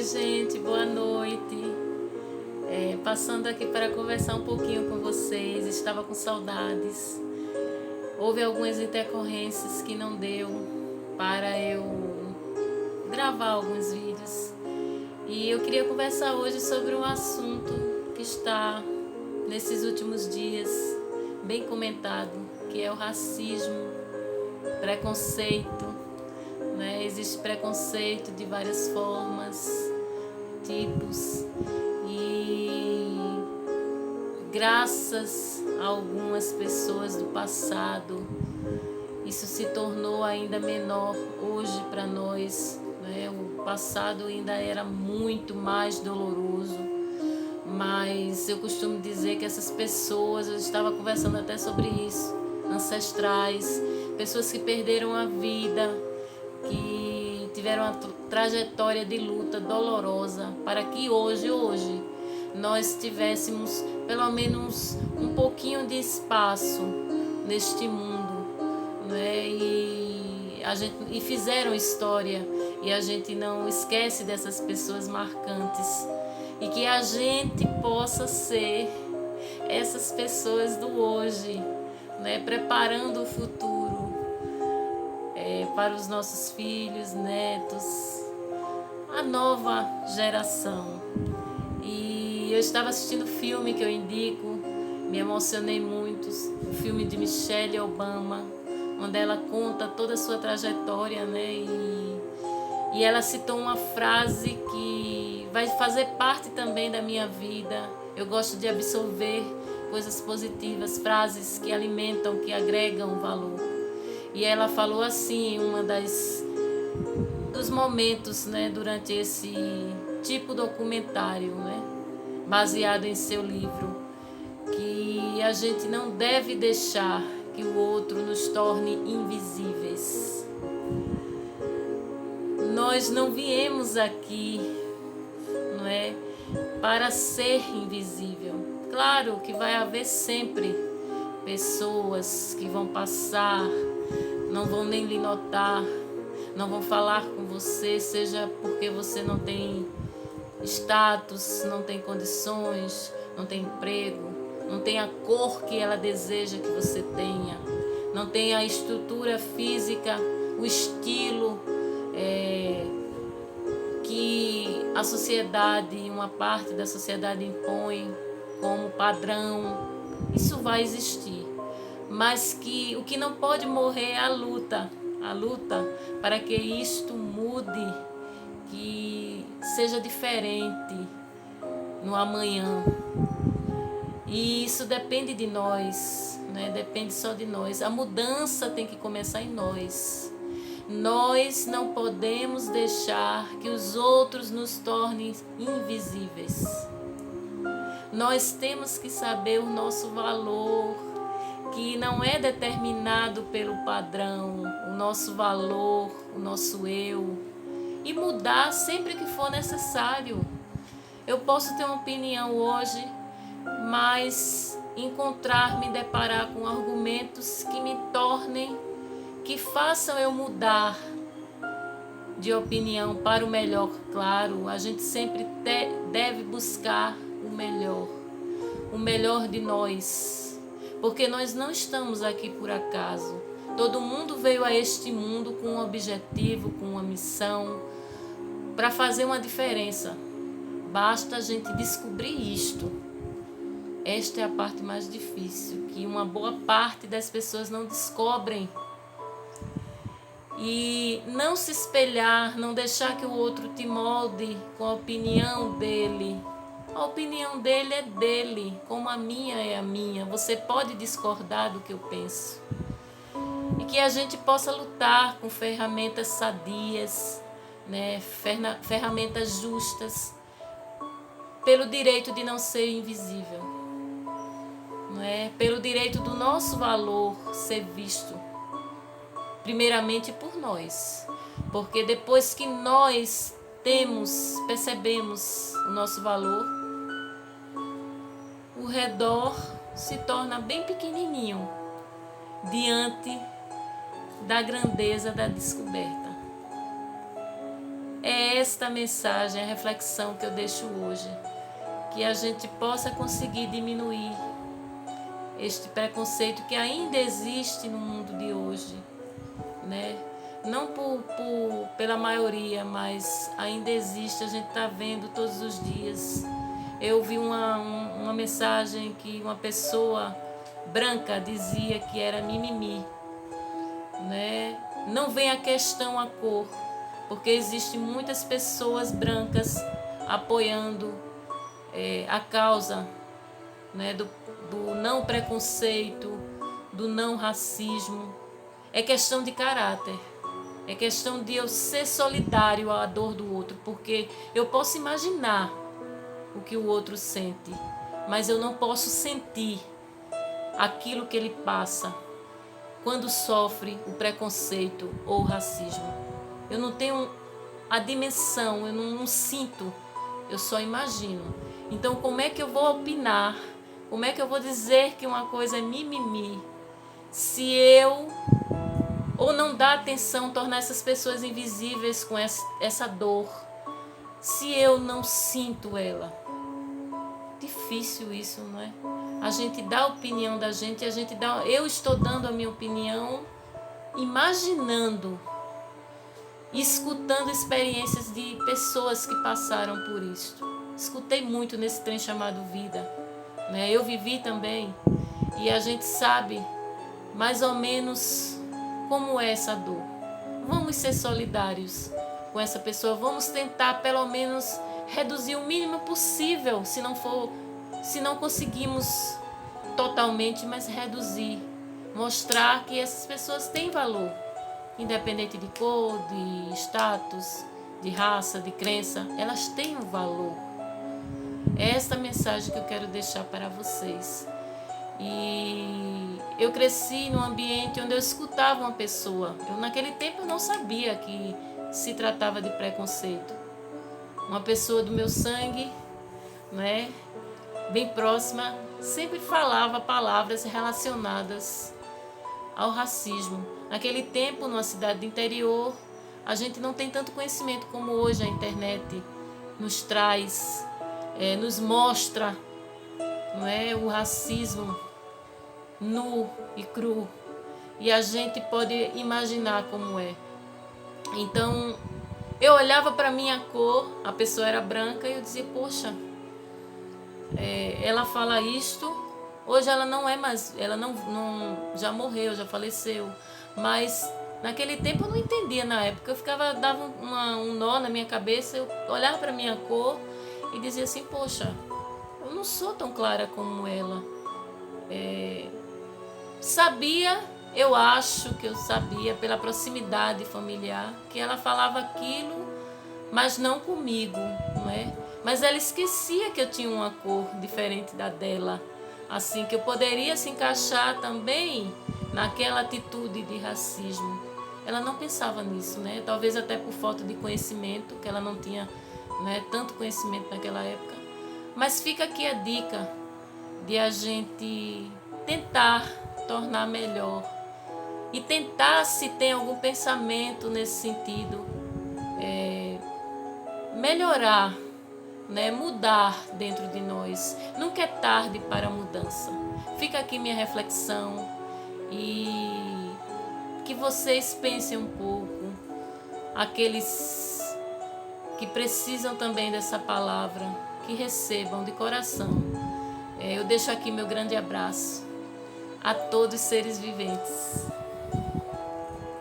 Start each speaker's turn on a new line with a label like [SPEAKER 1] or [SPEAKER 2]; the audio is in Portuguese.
[SPEAKER 1] gente, boa noite. Passando aqui para conversar um pouquinho com vocês. Estava com saudades. Houve algumas intercorrências que não deu para eu gravar alguns vídeos. E eu queria conversar hoje sobre um assunto que está nesses últimos dias bem comentado, que é o racismo, preconceito. Existe preconceito de várias formas, tipos, e graças a algumas pessoas do passado, isso se tornou ainda menor hoje para nós. O passado ainda era muito mais doloroso, mas eu costumo dizer que essas pessoas, eu estava conversando até sobre isso, ancestrais, pessoas que perderam a vida, que tiveram uma trajetória de luta dolorosa para que hoje nós tivéssemos pelo menos um pouquinho de espaço neste mundo, e fizeram história, e a gente não esquece dessas pessoas marcantes, e que a gente possa ser essas pessoas do hoje, preparando o futuro para os nossos filhos, netos, a nova geração. E eu estava assistindo um filme que eu indico, me emocionei muito, o filme de Michelle Obama, onde ela conta toda a sua trajetória, e ela citou uma frase que vai fazer parte também da minha vida. Eu gosto de absorver coisas positivas, frases que alimentam, que agregam valor. E ela falou assim, dos momentos, durante esse tipo documentário, baseado em seu livro, que a gente não deve deixar que o outro nos torne invisíveis. Nós não viemos aqui, para ser invisível. Claro que vai haver sempre pessoas que vão passar, não vão nem lhe notar, não vão falar com você, seja porque você não tem status, não tem condições, não tem emprego, não tem a cor que ela deseja que você tenha, não tem a estrutura física, o estilo que a sociedade, uma parte da sociedade impõe como padrão. Isso vai existir, mas que o que não pode morrer é a luta para que isto mude, que seja diferente no amanhã. E isso depende de nós, depende só de nós. A mudança tem que começar em nós. Nós não podemos deixar que os outros nos tornem invisíveis. Nós temos que saber o nosso valor, que não é determinado pelo padrão, o nosso valor, o nosso eu, e mudar sempre que for necessário. Eu posso ter uma opinião hoje, mas me deparar com argumentos que me tornem, que façam eu mudar de opinião para o melhor. Claro, a gente sempre deve buscar o melhor de nós, porque nós não estamos aqui por acaso. Todo mundo veio a este mundo com um objetivo, com uma missão, para fazer uma diferença. Basta a gente descobrir isto. Esta é a parte mais difícil, que uma boa parte das pessoas não descobrem. E não se espelhar, não deixar que o outro te molde com a opinião dele. A opinião dele é dele, como a minha é a minha. Você pode discordar do que eu penso. E que a gente possa lutar com ferramentas sadias, ferramentas justas, pelo direito de não ser invisível, pelo direito do nosso valor ser visto, primeiramente por nós, porque depois que nós percebemos o nosso valor, o redor se torna bem pequenininho diante da grandeza da descoberta. É esta mensagem, a reflexão que eu deixo hoje. Que a gente possa conseguir diminuir este preconceito que ainda existe no mundo de hoje, né? Não pela maioria, mas ainda existe, a gente está vendo todos os dias. Eu vi uma mensagem que uma pessoa branca dizia que era mimimi, né? Não vem a questão a cor, porque existem muitas pessoas brancas apoiando a causa, né, do não preconceito, do não racismo. É questão de caráter. É questão de eu ser solidário à dor do outro, porque eu posso imaginar o que o outro sente, mas eu não posso sentir aquilo que ele passa quando sofre o preconceito ou o racismo. Eu não tenho a dimensão, eu não sinto, eu só imagino. Então, como é que eu vou opinar? Como é que eu vou dizer que uma coisa é mimimi se eu ou não dar atenção, tornar essas pessoas invisíveis com essa dor, se eu não sinto ela? Difícil isso, não é? A gente dá a opinião da gente, eu estou dando a minha opinião, imaginando, escutando experiências de pessoas que passaram por isso. Escutei muito nesse trem chamado vida, né? Eu vivi também, e a gente sabe mais ou menos como é essa dor. Vamos ser solidários com essa pessoa, vamos tentar pelo menos reduzir o mínimo possível, se não conseguimos totalmente, mas reduzir, mostrar que essas pessoas têm valor, independente de cor, de status, de raça, de crença, elas têm um valor. É esta mensagem que eu quero deixar para vocês. E eu cresci num ambiente onde eu escutava uma pessoa. Naquele tempo eu não sabia que se tratava de preconceito. Uma pessoa do meu sangue, né, bem próxima, sempre falava palavras relacionadas ao racismo. Naquele tempo, numa cidade do interior, a gente não tem tanto conhecimento como hoje a internet nos traz, nos mostra, não é, o racismo nu e cru, e a gente pode imaginar como é. Então eu olhava para minha cor, a pessoa era branca, e eu dizia, poxa, ela fala isto, hoje ela não é mais, ela não já morreu, já faleceu, mas naquele tempo eu não entendia. Na época eu dava um nó na minha cabeça, eu olhava para minha cor e dizia assim, poxa, eu não sou tão clara como ela. Eu acho que eu sabia pela proximidade familiar que ela falava aquilo, mas não comigo, não é? Mas ela esquecia que eu tinha uma cor diferente da dela, assim, que eu poderia se encaixar também naquela atitude de racismo. Ela não pensava nisso, né? Talvez até por falta de conhecimento, que ela não tinha, né, tanto conhecimento naquela época. Mas fica aqui a dica de a gente tentar tornar melhor e tentar, se tem algum pensamento nesse sentido, melhorar, né, mudar dentro de nós. Nunca é tarde para a mudança. Fica aqui minha reflexão, e que vocês pensem um pouco, aqueles que precisam também dessa palavra, que recebam de coração. Eu deixo aqui meu grande abraço a todos os seres viventes.